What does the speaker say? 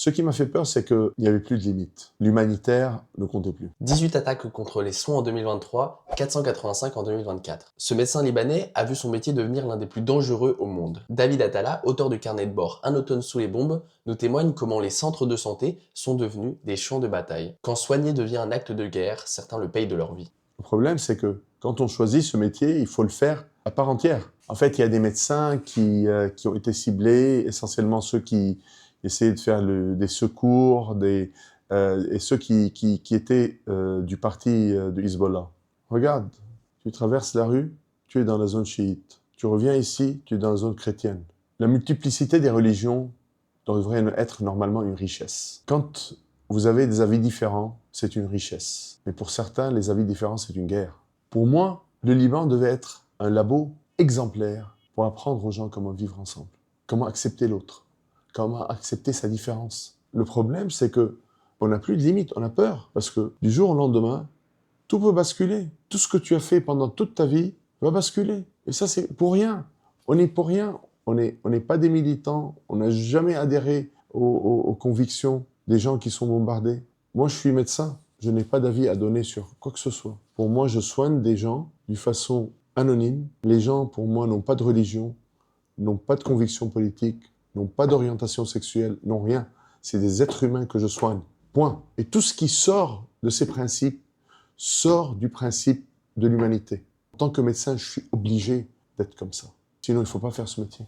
Ce qui m'a fait peur, c'est qu'il n'y avait plus de limites. L'humanitaire ne comptait plus. 18 attaques contre les soins en 2023, 485 en 2024. Ce médecin libanais a vu son métier devenir l'un des plus dangereux au monde. David Atala, auteur du carnet de bord Un automne sous les bombes, nous témoigne comment les centres de santé sont devenus des champs de bataille. Quand soigner devient un acte de guerre, certains le payent de leur vie. Le problème, c'est que quand on choisit ce métier, il faut le faire à part entière. En fait, il y a des médecins qui ont été ciblés, essentiellement ceux qui essayaient de faire des secours, et ceux qui étaient du parti de Hezbollah. Regarde, tu traverses la rue, tu es dans la zone chiite. Tu reviens ici, tu es dans la zone chrétienne. La multiplicité des religions devrait être normalement une richesse. Quand vous avez des avis différents, c'est une richesse. Mais pour certains, les avis différents, c'est une guerre. Pour moi, le Liban devait être un labo exemplaire pour apprendre aux gens comment vivre ensemble, comment accepter l'autre, comment accepter sa différence. Le problème, c'est que on n'a plus de limites, on a peur, parce que du jour au lendemain, tout peut basculer. Tout ce que tu as fait pendant toute ta vie va basculer. Et ça, c'est pour rien. On est pour rien. On n'est pas des militants. On n'a jamais adhéré aux convictions des gens qui sont bombardés. Moi, je suis médecin. Je n'ai pas d'avis à donner sur quoi que ce soit. Pour moi, je soigne des gens d'une façon anonyme. Les gens, pour moi, n'ont pas de religion, n'ont pas de conviction politique, n'ont pas d'orientation sexuelle, n'ont rien. C'est des êtres humains que je soigne. Point. Et tout ce qui sort de ces principes sort du principe de l'humanité. En tant que médecin, je suis obligé d'être comme ça. Sinon, il ne faut pas faire ce métier.